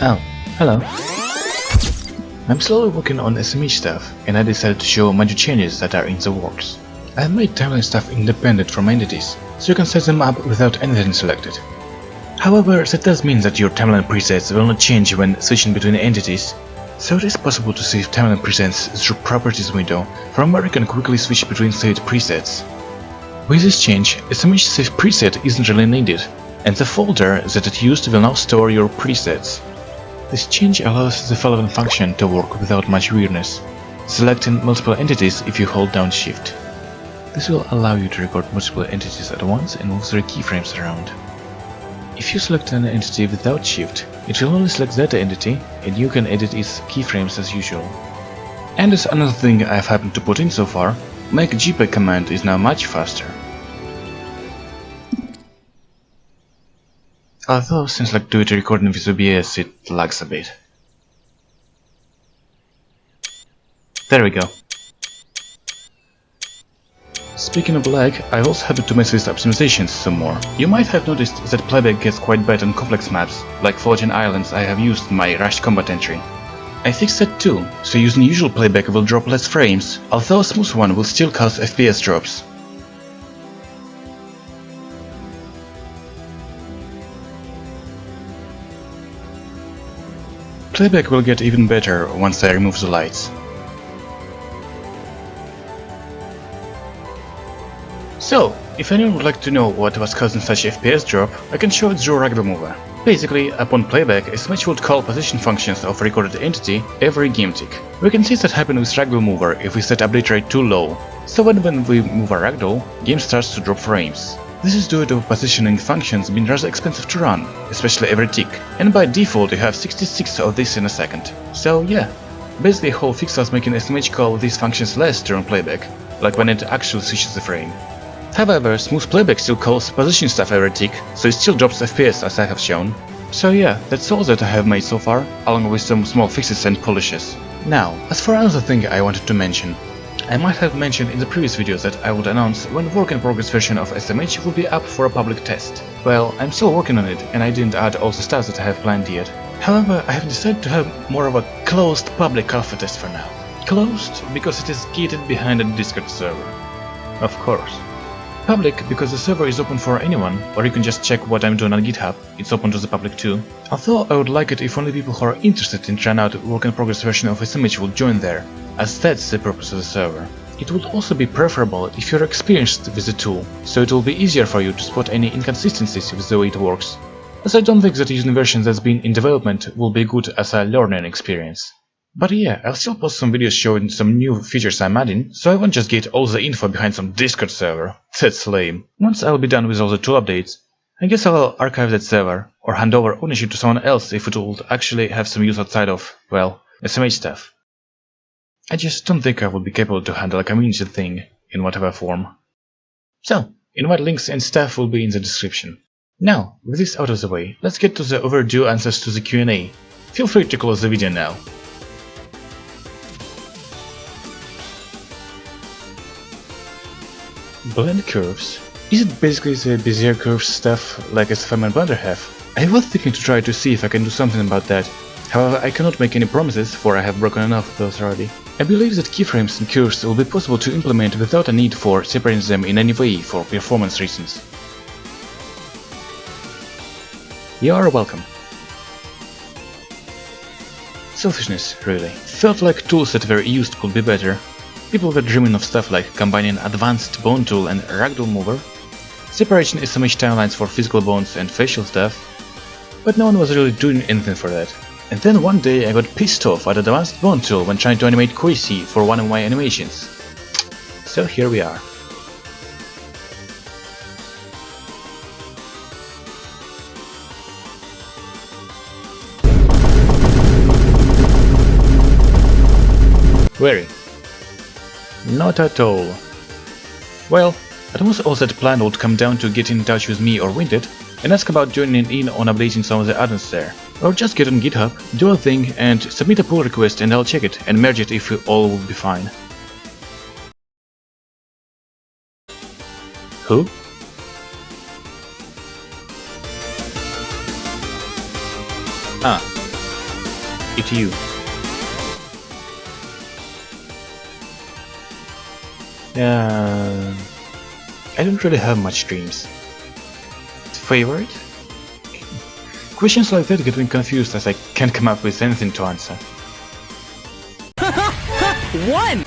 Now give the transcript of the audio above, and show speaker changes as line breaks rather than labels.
Oh, hello. I'm slowly working on SMH stuff, and I decided to show major changes that are in the works. I have made timeline stuff independent from entities, so you can set them up without anything selected. However, that does mean that your timeline presets will not change when switching between entities, so it is possible to save timeline presets through Properties window, from where you can quickly switch between saved presets. With this change, SMH save preset isn't really needed, and the folder that it used will now store your presets. This change allows the following function to work without much weirdness: selecting multiple entities if you hold down Shift. This will allow you to record multiple entities at once and move their keyframes around. If you select an entity without Shift, it will only select that entity, and you can edit its keyframes as usual. And as another thing I've happened to put in so far, make JPEG command is now much faster. Although since like doing recording with OBS it lags a bit. There we go. Speaking of lag, I also happened to mess with optimizations some more. You might have noticed that playback gets quite bad on complex maps, like floating islands I have used in my rushed combat entry. I fixed that too, so using usual playback will drop less frames, although a smooth one will still cause FPS drops. Playback will get even better once I remove the lights. So, if anyone would like to know what was causing such FPS drop, I can show it through Ragdoll Mover. Basically, upon playback, SMH would call position functions of a recorded entity every game tick. We can see that happen with Ragdoll Mover if we set update rate too low, so when we move a ragdoll, game starts to drop frames. This is due to positioning functions being rather expensive to run, especially every tick, and by default you have 66 of this in a second. So yeah, basically the whole fix was making SMH call these functions less during playback, like when it actually switches the frame. However, smooth playback still calls position stuff every tick, so it still drops FPS as I have shown. So yeah, that's all that I have made so far, along with some small fixes and polishes. Now, as for another thing I wanted to mention. I might have mentioned in the previous videos that I would announce when work-in-progress version of SMH will be up for a public test. Well, I'm still working on it and I didn't add all the stuff that I have planned yet. However, I have decided to have more of a closed public alpha test for now. Closed because it is gated behind a Discord server. Of course. Public because the server is open for anyone, or you can just check what I'm doing on GitHub, it's open to the public too. Although I would like it if only people who are interested in trying out work-in-progress version of SMH would join there, as that's the purpose of the server. It would also be preferable if you're experienced with the tool, so it will be easier for you to spot any inconsistencies with the way it works, as I don't think that using versions that's been in development will be good as a learning experience. But yeah, I'll still post some videos showing some new features I'm adding, so I won't just get all the info behind some Discord server. That's lame. Once I'll be done with all the tool updates, I guess I'll archive that server, or hand over ownership to someone else if it would actually have some use outside of, well, SMH stuff. I just don't think I would be capable to handle a community thing in whatever form. So, invite links and stuff will be in the description. Now, with this out of the way, let's get to the overdue answers to the QNA. Feel free to close the video now. Blend curves? Is it basically the Bezier curves stuff like SFM and Blender have? I was thinking to try to see if I can do something about that. However, I cannot make any promises, for I have broken enough of those already. I believe that keyframes and curves will be possible to implement without a need for separating them in any way for performance reasons. You are welcome. Selfishness, really. Felt like tools that were used could be better. People were dreaming of stuff like combining advanced bone tool and ragdoll mover, separating SMH timelines for physical bones and facial stuff, but no one was really doing anything for that. And then one day I got pissed off at advanced bone tool when trying to animate Koisi for one of my animations. So here we are. Very. Not at all. Well, it was all that plan would come down to get in touch with me or Winded and ask about joining in on updating some of the add-ons there. Or just get on GitHub, do a thing and submit a pull request and I'll check it and merge it if all will be fine. Who? Ah, ETU. I don't really have much dreams. Favorite? Questions like that get me confused as I can't come up with anything to answer.
One!